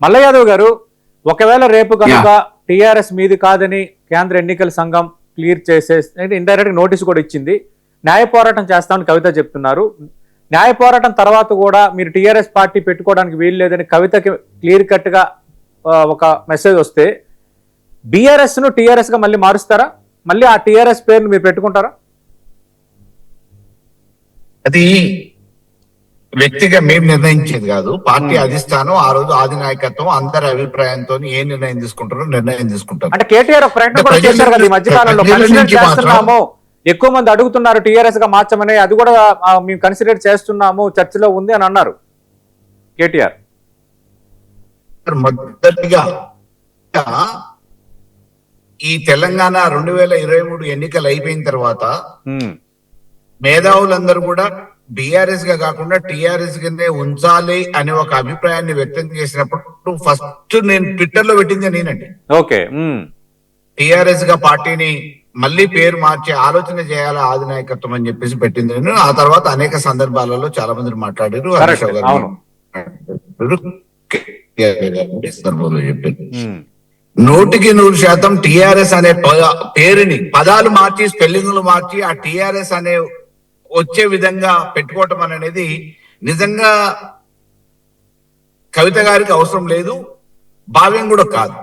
మల్ల యాదవ్ గారు, ఒకవేళ రేపు కనుక టీఆర్ఎస్ మీది కాదని కేంద్ర ఎన్నికల సంఘం క్లియర్ చేసేస్తే ఇండైరెక్ట్ నోటీస్ కూడా ఇచ్చింది, న్యాయ పోరాటం చేస్తామని కవిత చెప్తున్నారు. న్యాయ పోరాటం తర్వాత కూడా మీరు టీఆర్ఎస్ పార్టీ పెట్టుకోవడానికి వీలు లేదని కవితకి క్లియర్ కట్ గా ఒక మెసేజ్ వస్తే బీఆర్ఎస్ ను టీఆర్ఎస్ గా మళ్ళీ మారుస్తారా? మళ్ళీ ఆ టీఆర్ఎస్ పేరును మీరు పెట్టుకుంటారా? అది వ్యక్తిగా మేము నిర్ణయించేది కాదు. పార్టీ అధిష్టానం ఆ రోజు అధినాయకత్వం అందరి అభిప్రాయంతో ఏ నిర్ణయం తీసుకుంటారో నిర్ణయం తీసుకుంటారు. అంటే కేటీఆర్ ఒక ప్రకటన కూడా చేశారు కదా ఈ మధ్యకాలంలో, కన్సిడర్ చేస్తున్నాము, ఎక్కువ మంది అడుగుతున్నారు టీఆర్ఎస్ గా మార్చమని, అది కూడా మేము కన్సిడర్ చేస్తున్నాము, చర్చలో ఉంది అని అన్నారు కేటీఆర్. మొదటిగా ఈ తెలంగాణ 2023 ఎన్నికలు అయిపోయిన తర్వాత మేధావులందరూ కూడా బీఆర్ఎస్ గా కాకుండా టీఆర్ఎస్ కిందే ఉంచాలి అనే ఒక అభిప్రాయాన్ని వ్యక్తం చేసినప్పుడు ఫస్ట్ నేను ట్విట్టర్ లో పెట్టింది నేనండి. ఓకే, టీఆర్ఎస్ గా పార్టీని మళ్ళీ పేరు మార్చే ఆలోచన చేయాలి అధినాయకత్వం అని చెప్పేసి పెట్టింది నేను. ఆ తర్వాత అనేక సందర్భాలలో చాలా మంది మాట్లాడారు, హరీష్ రావు గారు చెప్పారు. 100% టీఆర్ఎస్ అనే పేరుని పదాలు మార్చి స్పెల్లింగ్లు మార్చి ఆ టీఆర్ఎస్ అనే వచ్చే విధంగా పెట్టుకోవటం అనేది నిజంగా కవిత గారికి అవసరం లేదు, భావ్యం కూడా కాదు.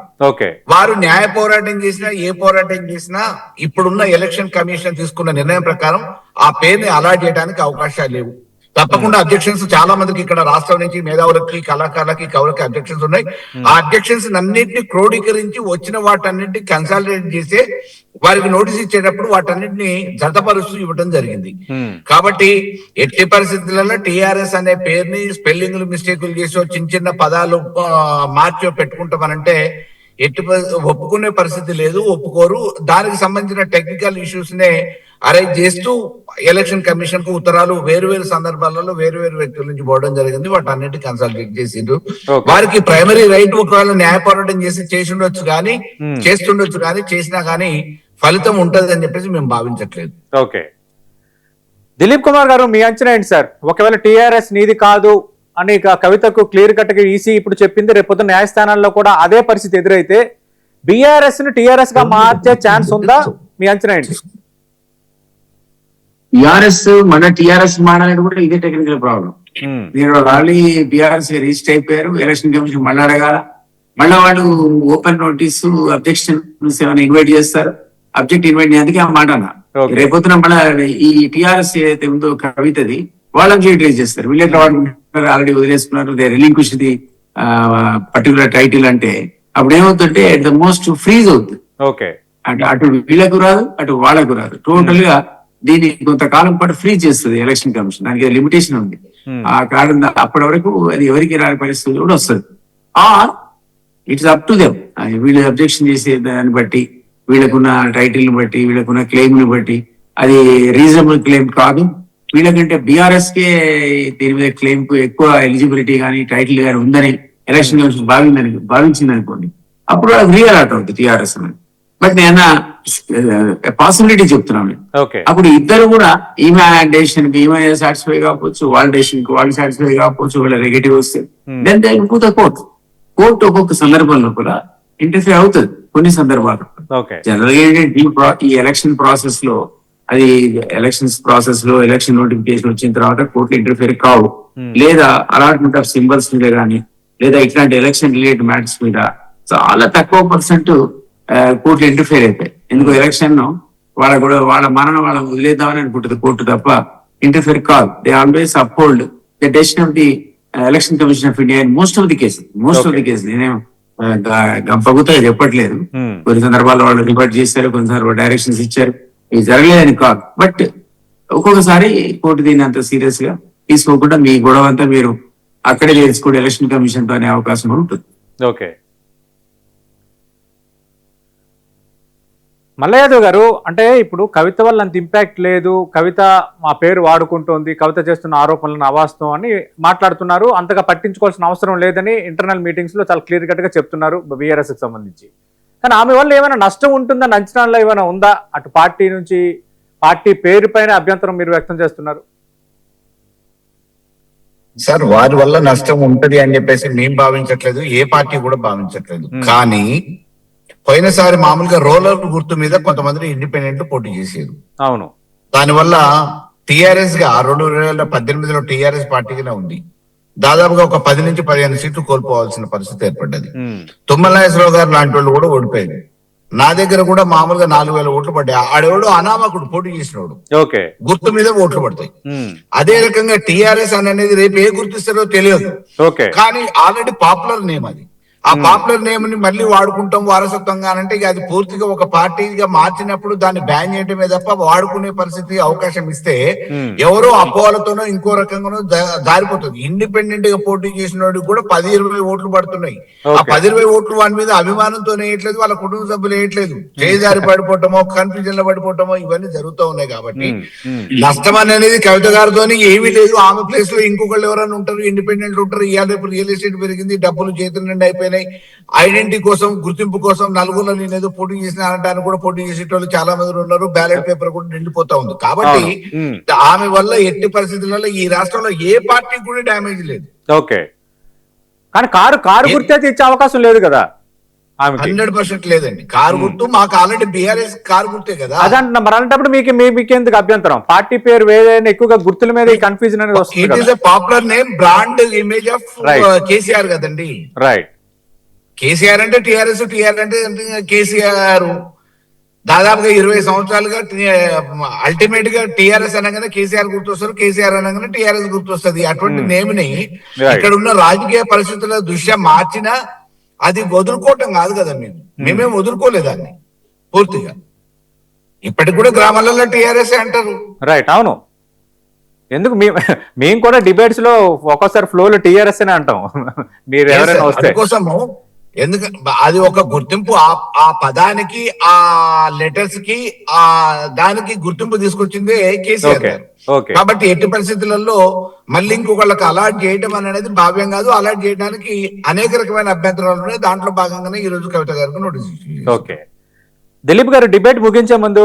వారు న్యాయ పోరాటం చేసినా ఏ పోరాటం చేసినా ఇప్పుడున్న ఎలక్షన్ కమిషన్ తీసుకున్న నిర్ణయం ప్రకారం ఆ పేరుని అలాట్ చేయడానికి అవకాశాలు లేవు. తప్పకుండా అబ్జెక్షన్స్ చాలా మందికి ఇక్కడ రాష్ట్రం నుంచి మేధావులకి, కళాకారులకి, కవులకి అబ్జెక్షన్స్ ఉన్నాయి. ఆ అబ్జెక్షన్స్ అన్నింటినీ క్రోడీకరించి వచ్చిన వాటన్నింటినీ కన్సాలిడేట్ చేసి వారికి నోటీస్ ఇచ్చేటప్పుడు వాటన్నింటినీ జతపరుస్తూ ఇవ్వడం జరిగింది. కాబట్టి ఎట్టి పరిస్థితులలో టీఆర్ఎస్ అనే పేరుని స్పెల్లింగ్లు మిస్టేకులు చేసో చిన్న చిన్న పదాలు మార్చో పెట్టుకుంటామనంటే ఒప్పుకునే పరిస్థితి లేదు, ఒప్పుకోరు. దానికి సంబంధించిన టెక్నికల్ ఇష్యూస్ నే అరేంజ్ చేస్తూ ఎలక్షన్ కమిషన్ కు ఉత్తరాలు వేరు వేరు సందర్భాలలో వేరు వేరు వ్యక్తుల నుంచి పోవడం జరిగింది. వాటన్నిటి కన్సల్టేట్ చేసిండ్రు. వారికి ప్రైమరీ రైట్ ఒకవేళ న్యాయ పోరాటం చేస్తుండొచ్చు కానీ చేసినా కానీ ఫలితం ఉంటది అని చెప్పేసి మేము భావించట్లేదు. ఓకే, దిలీప్ కుమార్ గారు, మీ అంచనా ఏంటి సార్? ఒకవేళ టీఆర్ఎస్ నీది కాదు అని కవితకు క్లియర్ కట్ గా ఈసీ ఇప్పుడు చెప్పింది, రేపు న్యాయస్థానాల్లో కూడా అదే పరిస్థితి ఎదురైతే బీఆర్ఎస్ ను టీఆర్ఎస్ గా మార్చే ఛాన్స్ ఉందా? మీ అంచనా ఏంటి? టిఆర్ఎస్ మన టిఆర్ఎస్ మాడాలని కూడా ఇదే టెక్నికల్ ప్రాబ్లం. మీరు ఆల్రెడీ బీఆర్ఎస్ రిజిస్టర్ అయిపోయారు, ఎలక్షన్ కమిషన్ మళ్ళీ అడగాల, మళ్ళీ వాళ్ళు ఓపెన్ నోటీస్ అబ్జెక్షన్ ఏమైనా ఇన్వైట్ చేస్తారు, అబ్జెక్ట్ ఇన్వైట్ చేయడానికి ఆ మాట అన్న. రేపొద్దున మళ్ళీ ఈ టిఆర్ఎస్ ఏదైతే ఉందో కవితది వాళ్ళు అబ్జెక్ట్ రేజ్ చేస్తారు. వీళ్ళెట్లా వాడుకుంటున్నారు, ఆల్రెడీ వదిలేసుకున్నారు, they relinquish the particular title అంటే అప్పుడు ఏమవుతుందంటే ద మోస్ట్ ఫ్రీజ్ అవుతుంది. అటు వీళ్ళకు రాదు, అటు వాళ్ళకు రాదు. టోటల్ గా దీన్ని కొంతకాలం పాటు ఫ్రీజ్ చేస్తుంది ఎలక్షన్ కమిషన్. దానికి లిమిటేషన్ ఉంది. ఆ కారణం అప్పటి వరకు అది ఎవరికి రాని పరిస్థితి కూడా వస్తుంది. It's up to them. వీళ్ళు అబ్జెక్షన్ చేసే దాన్ని బట్టి, వీళ్ళకున్న టైటిల్ ని బట్టి, వీళ్ళకున్న క్లెయిమ్ ని బట్టి అది రీజనబుల్ క్లెయిమ్ కాదు. వీళ్ళకంటే బీఆర్ఎస్ కే దీని మీద క్లెయిమ్ కు ఎక్కువ ఎలిజిబిలిటీ కానీ టైటిల్ కానీ ఉందని ఎలక్షన్ కమిషన్ భావించింది అనుకోండి, అప్పుడు రియల్ అవుట్ అవుతుంది టీఆర్ఎస్ అని. బట్ నేను పాసిబిలిటీ చెప్తున్నాను. అప్పుడు ఇద్దరు కూడా ఈమె డెసిషన్ కి ఈమె సాటిస్ఫై కాకపోవచ్చు, వాళ్ళ డెసిషన్ కి వాళ్ళు సాటిస్ఫై కాకపోవచ్చు, వాళ్ళ నెగటివ్ వస్తే then they will go to court. Court ఒక్కొక్క సందర్భంలో కూడా ఇంటర్ఫియర్ అవుతుంది కొన్ని సందర్భాలు. జనరల్ గా ఏంటంటే ఈ ఎలక్షన్ ప్రాసెస్ లో అది ఎలక్షన్స్ ప్రాసెస్ లో ఎలక్షన్ నోటిఫికేషన్ వచ్చిన తర్వాత కోర్టులు ఇంటర్ఫియర్ కావు, లేదా అలాట్మెంట్ ఆఫ్ సింబల్స్ మీద కానీ లేదా ఇట్లాంటి ఎలక్షన్ రిలేటెడ్ మ్యాటర్స్ మీద చాలా తక్కువ పర్సెంట్ కోర్టులు ఇంటర్ఫియర్ అయిపోయాయి. ఎందుకు ఎలక్షన్ వాళ్ళ మరణం వాళ్ళని వదిలేద్దామని అనుకుంటుంది కోర్టు తప్ప ఇంటర్ఫియర్ కాదు. They always uphold the decision of the election commission of India in most of the cases. నేనేం గంపగుతా చెప్పట్లేదు. కొన్ని సందర్భాల్లో వాళ్ళు రిపోర్ట్ చేశారు, కొన్ని సందర్భాలు డైరెక్షన్స్ ఇచ్చారు, ఇది జరగలేదని కాదు. బట్ ఒక్కొక్కసారి కోర్టు దీన్ని అంత సీరియస్ గా తీసుకోకుండా మీ గొడవ అంతా మీరు అక్కడే చేసుకోండి ఎలక్షన్ కమిషన్ తో అనే అవకాశం ఉంటుంది. ఓకే, మల్ల యాదవ్ గారు, అంటే ఇప్పుడు కవిత వల్ల అంత ఇంపాక్ట్ లేదు, కవిత మా పేరు వాడుకుంటోంది, కవిత చేస్తున్న ఆరోపణలను అవాస్తవం అని మాట్లాడుతున్నారు, అంతగా పట్టించుకోవాల్సిన అవసరం లేదని ఇంటర్నల్ మీటింగ్స్ లో చాలా క్లియర్ కట్ గా చెప్తున్నారు బీఆర్ఎస్ కి సంబంధించి. కానీ ఆమె వల్ల ఏమైనా నష్టం ఉంటుందని అంచనాల్లో ఏమైనా ఉందా? అటు పార్టీ నుంచి, పార్టీ పేరు పైన అభ్యంతరం మీరు వ్యక్తం చేస్తున్నారు. సార్ వారి వల్ల నష్టం ఉంటది అని చెప్పేసి మేము భావించట్లేదు, ఏ పార్టీ కూడా భావించట్లేదు. కానీ పోయినసారి మామూలుగా రోలర్ గుర్తు మీద కొంతమంది ఇండిపెండెంట్ పోటీ చేసేది. అవును. దానివల్ల టిఆర్ఎస్ గా 2018లో టిఆర్ఎస్ పార్టీగానే ఉంది. దాదాపుగా ఒక 10 నుంచి 15 సీట్లు కోల్పోవాల్సిన పరిస్థితి ఏర్పడ్డది. తుమ్మల నాగేశ్వరరావు గారు లాంటి వాళ్ళు కూడా ఓడిపోయింది. నా దగ్గర కూడా మామూలుగా 4,000 ఓట్లు పడ్డాయి. ఆడెవడో అనామకుడు పోటీ చేసినోడు, గుర్తు మీద ఓట్లు పడతాయి. అదే రకంగా టిఆర్ఎస్ అనేది రేపు ఏ గుర్తిస్తారో తెలియదు, కానీ ఆల్రెడీ పాపులర్ నేమ్ అది. ఆ పాపులర్ నేమ్ ని మళ్ళీ వాడుకుంటాం వారసత్వంగా అంటే ఇక అది పూర్తిగా ఒక పార్టీగా మార్చినప్పుడు దాన్ని బ్యాన్ చేయటమే తప్ప వాడుకునే పరిస్థితి అవకాశం ఇస్తే ఎవరో అపోహలతోనో ఇంకో రకంగానో దారిపోతుంది. ఇండిపెండెంట్ గా పోటీ చేసిన కూడా 10-20 ఓట్లు పడుతున్నాయి. ఆ 10-20 ఓట్లు వాని మీద అభిమానంతో వేయట్లేదు, వాళ్ళ కుటుంబ సభ్యులు వేయట్లేదు. చేజారి పడిపోవటమో కన్ఫ్యూజన్ లో పడిపోవటమో ఇవన్నీ జరుగుతూ ఉన్నాయి. కాబట్టి నష్టం అనేది కవిత గారితో ఏమీ లేదు. ఆమె ప్లేస్ లో ఇంకొకళ్ళు ఎవరైనా ఉంటారు, ఇండిపెండెంట్ ఉంటారు. ఇవాళ రేపు రియల్ ఎస్టేట్ పెరిగింది, డబ్బులు చేతుల నుండి అయిపోయినాయి. ఐడెంటిటీ కోసం, గుర్తింపు కోసం నలుగురులో నేనేదో పోటీ చేసిన అనడానికి కూడా పోటీ చేసేటోళ్ళు చాలా మంది ఉన్నారు. బ్యాలెట్ పేపర్ కూడా నిండిపోతా ఉంది. కాబట్టి ఆమె వల్ల ఎట్టి పరిస్థితులలో ఈ రాష్ట్రంలో ఏ పార్టీ కూడా డ్యామేజ్ లేదు. ఓకే, కానీ కారు గుర్తే ఇచ్చే అవకాశం లేదు కదా. 100% లేదండి. కారు గుర్తు మాకు ఆల్రెడీ బీఆర్ఎస్ కారు గుర్తే కదా. అదంటున్నా. మరి అలాంటప్పుడు మీకెందుకు అభ్యంతరం? పార్టీ పేరు ఏదైనా ఎక్కువగా గుర్తుల మీద కన్ఫ్యూజన్ అనేది వస్తుంది. It is a popular name, brand image of KCR కదండి. రైట్. కేసీఆర్ అంటే టిఆర్ఎస్, టిఆర్ అంటే కేసీఆర్. దాదాపుగా 20 సంవత్సరాలుగా అల్టిమేట్ గా టిఆర్ఎస్ అనగానే కేసీఆర్ గుర్తొస్తారు, కేసీఆర్ అనగానే టిఆర్ఎస్ గుర్తొస్తుంది. అటువంటి నేమ్ ని ఇక్కడ ఉన్న రాజకీయ పరిస్థితుల దృష్ట్యా మార్చినా అది వదులుకోవటం కాదు కదా. మేమేం వదులుకోలేదాన్ని పూర్తిగా. ఇప్పటికి కూడా గ్రామాలలో టిఆర్ఎస్ అంటారు. రైట్. అవును. ఎందుకు మేము కూడా డిబేట్స్ లో ఒక్కోసారి ఫ్లోలో టిఆర్ఎస్ అని అంటాం. మీరు ఎవరైనా వస్తే కోసము ఎందుకు అది ఒక గుర్తింపు, ఆ పదానికి, ఆ లెటర్స్ కి, ఆ దానికి గుర్తింపు తీసుకొచ్చింది కేసీఆర్ గారు. కాబట్టి ఎట్టి పరిస్థితులలో మళ్ళీ ఇంకొకళ్ళకి అలాట్ చేయడం అనేది భావ్యం కాదు. అలాట్ చేయడానికి అనేక రకమైన అభ్యంతరాలు ఉన్నాయి. దాంట్లో భాగంగానే ఈ రోజు కవిత గారికి నోటీస్. ఓకే, దిలీప్ గారు, డిబేట్ ముగించే ముందు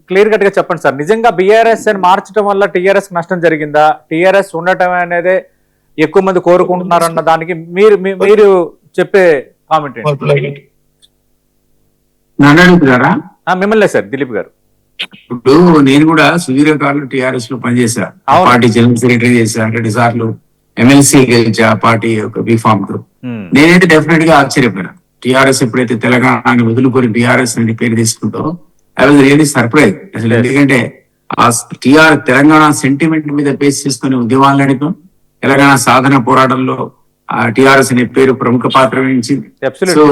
క్లియర్ కట్ గా చెప్పండి సార్. నిజంగా బీఆర్ఎస్ అని మార్చడం వల్ల టీఆర్ఎస్ నష్టం జరిగిందా? టీఆర్ఎస్ ఉండటం అనేది ఎక్కువ మంది కోరుకుంటున్నారన్న దానికి మీరు చెప్పే కామెంట్ ఏంటి? మిమ్మల్ని సార్ దిలీప్ గారు. ఇప్పుడు నేను కూడా సుదీర్ఘకాలం టిఆర్ఎస్ లో పనిచేశా. పార్టీ జనరల్ సెక్రటరీ చేశా, 2 సార్లు ఎమ్మెల్సీ గెలిచా పార్టీ ఒక బీఫామ్ తో. నేనైతే డెఫినెట్ గా ఆశ్చర్యపోయినా. టిఆర్ఎస్ ఎప్పుడైతే తెలంగాణని వదులుకొని బీఆర్ఎస్ అని పేరు తీసుకుంటో ఐ వాజ్ రియల్లీ సర్ప్రైజ్ అసలు. ఎందుకంటే ఆ తెలంగాణ సెంటిమెంట్ మీద బేస్ చేసుకుని ఉద్యమాలు నడిపాం. తెలంగాణ సాధన పోరాటంలో టిఆర్ఎస్ అనే పేరు ప్రముఖ పాత్ర వహించింది. సో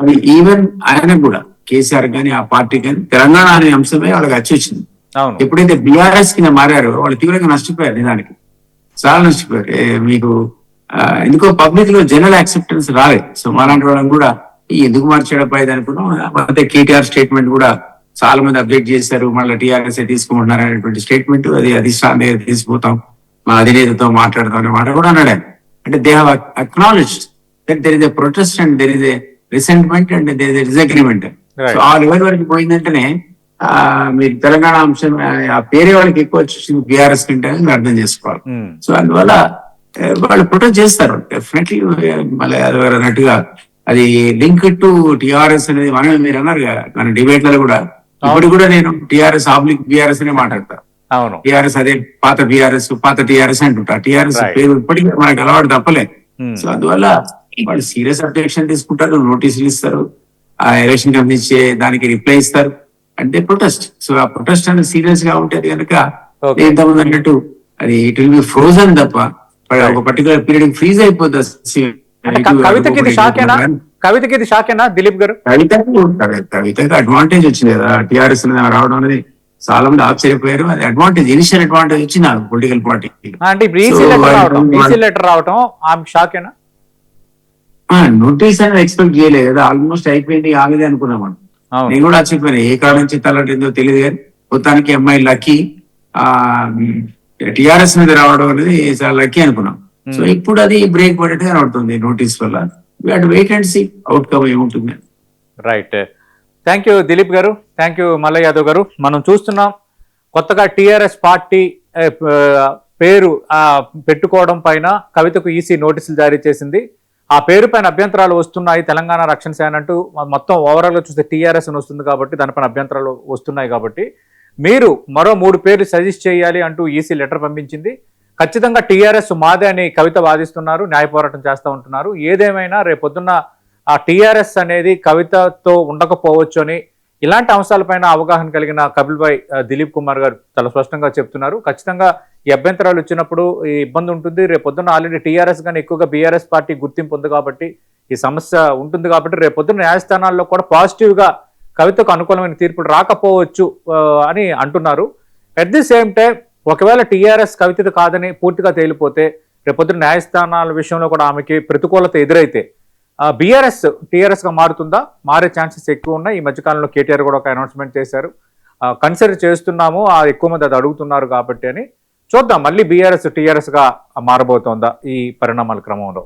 అది ఈవెన్ ఆయన కూడా కేసీఆర్ గాని ఆ పార్టీ కానీ తెలంగాణ అనే అంశమే వాళ్ళకి వచ్చి వచ్చింది. ఎప్పుడైతే బీఆర్ఎస్ కింద మారారో వాళ్ళు తీవ్రంగా నష్టపోయారు. నిజానికి చాలా నష్టపోయారు. మీకు ఎందుకో పబ్లిక్ లో జనరల్ యాక్సెప్టెన్స్ రాలేదు. సో అలాంటి వాళ్ళని కూడా ఎందుకు మార్చాడపై అనుకున్నాం. అయితే కేటీఆర్ స్టేట్మెంట్ కూడా చాలా మంది అప్డేట్ చేశారు. మళ్ళీ టీఆర్ఎస్ తీసుకుంటున్నారు అనేటువంటి స్టేట్మెంట్. అది అధిష్టానం దగ్గర తీసుకుపోతాం, మా అధినేతతో మాట్లాడతాం అనే మాట కూడా అన్నాడు. అంటే they have acknowledged that there is a protest and there is a resentment and there is a disagreement. So ఆ లెవెల్ వరకు పోయిందంటేనే మీరు తెలంగాణ అంశం ఆ పేరే వాళ్ళకి ఎక్కువ వచ్చింది బీఆర్ఎస్ కంటే మీరు అర్థం చేసుకోవాలి. సో అందువల్ల వాళ్ళు ప్రొటెస్ట్ చేస్తారు డెఫినెట్లీ. మళ్ళీ అన్నట్టుగా అది లింక్ టు టిఆర్ఎస్ అనేది మనం మీరు అన్నారు కదా మన డిబేట్లలో కూడా. ఇప్పుడు కూడా నేను టిఆర్ఎస్ ఆబ్లిక్ బీఆర్ఎస్ అనే మాట్లాడతా. టిఆర్ఎస్ అదే పాత బీఆర్ఎస్, పాత టిఆర్ఎస్ అంటుంటా. టిఆర్ఎస్ పేరు ఇప్పటికీ మనకి అలవాటు తప్పలేదు. సో అందువల్ల వాళ్ళు సీరియస్ అబ్జెక్షన్ తీసుకుంటారు, నోటీసులు ఇస్తారు, ఆ ఎలక్షన్ కమిషన్ దానికి రిప్లై ఇస్తారు అంటే ప్రొటెస్ట్. సో ఆ ప్రొటెస్ట్ అనేది సీరియస్ గా ఉంటేది కనుక ఎంతమంది అన్నట్టు అది ఇట్ విల్ బి ఫ్రోజన్ తప్ప ఒక పర్టికులర్ పీరియడ్ ఫ్రీజ్ అయిపోతుంది. కవితకి ఇది షాకేనా దిలీప్ గారు? కవితకి అడ్వాంటేజ్ వచ్చింది కదా టిఆర్ఎస్ రావడం అనేది. చాలా మంది ఆశ్చర్యపోయారు. అది అడ్వాంటేజ్, ఇనిషియల్ అడ్వాంటేజ్ వచ్చింది నాకు పొలిటికల్ పార్టీ. నోటీస్ అనేది ఎక్స్పెక్ట్ చేయలేదు కదా. ఆల్మోస్ట్ అయిపోయింది ఆగదే అనుకున్నాం. నేను కూడా ఆశ్చర్యపోయినా. ఏ కారణం చిత్తాలంటేందో తెలియదు కానీ మొత్తానికి అమ్మాయి లక్కీ టిఆర్ఎస్ మీద రావడం అనేది చాలా లక్కీ అనుకున్నాం. సో ఇప్పుడు అది బ్రేక్ పడేట్టుగా కనబడుతుంది నోటీస్ వల్ల. వెయిట్ అండ్ సీ అవుట్కమ్ ఏముంటుంది. రైట్. థ్యాంక్ యూ దిలీప్ గారు, థ్యాంక్ యూ మల్ల యాదవ్ గారు. మనం చూస్తున్నాం కొత్తగా టిఆర్ఎస్ పార్టీ పేరు పెట్టుకోవడం పైన కవితకు ఈసీ నోటీసులు జారీ చేసింది. ఆ పేరు పైన అభ్యంతరాలు వస్తున్నాయి తెలంగాణ రక్షణ సేన అంటూ, మొత్తం ఓవరాల్గా చూస్తే టీఆర్ఎస్ అని వస్తుంది కాబట్టి దానిపైన అభ్యంతరాలు వస్తున్నాయి కాబట్టి మీరు మరో 3 పేర్లు సజెస్ట్ చేయాలి అంటూ ఈసీ లెటర్ పంపించింది. ఖచ్చితంగా టీఆర్ఎస్ మాదే అని కవిత వాదిస్తున్నారు, న్యాయ పోరాటం చేస్తూ ఉంటున్నారు. ఏదేమైనా రేపొద్దున్న ఆ టీఆర్ఎస్ అనేది కవితతో ఉండకపోవచ్చు అని, ఇలాంటి అంశాలపైన అవగాహన కలిగిన కపిల్ భాయ్ దిలీప్ కుమార్ గారు చాలా స్పష్టంగా చెప్తున్నారు. ఖచ్చితంగా ఈ అభ్యంతరాలు వచ్చినప్పుడు ఈ ఇబ్బంది ఉంటుంది. రేపొద్దున ఆల్రెడీ టీఆర్ఎస్ కానీ ఎక్కువగా బీఆర్ఎస్ పార్టీ గుర్తింపు ఉంది కాబట్టి ఈ సమస్య ఉంటుంది కాబట్టి రేపొద్దున న్యాయస్థానాల్లో కూడా పాజిటివ్గా కవితకు అనుకూలమైన తీర్పులు రాకపోవచ్చు అని అంటున్నారు. అట్ ది సేమ్ టైం ఒకవేళ టీఆర్ఎస్ కవిత కాదని పూర్తిగా తేలిపోతే రేపొద్దున న్యాయస్థానాల విషయంలో కూడా ఆమెకి ప్రతికూలత ఎదురైతే బీఆర్ఎస్ టీఆర్ఎస్గా మారుతుందా? మారే ఛాన్సెస్ ఎక్కువ ఉన్నాయి. ఈ మధ్యకాలంలో కేటీఆర్ కూడా ఒక అనౌన్స్మెంట్ చేశారు, కన్సిడర్ చేస్తున్నాము, ఎక్కువ మంది అది అడుగుతున్నారు కాబట్టి అని. చూద్దాం మళ్ళీ బీఆర్ఎస్ టీఆర్ఎస్గా మారబోతోందా ఈ పరిణామాల క్రమంలో.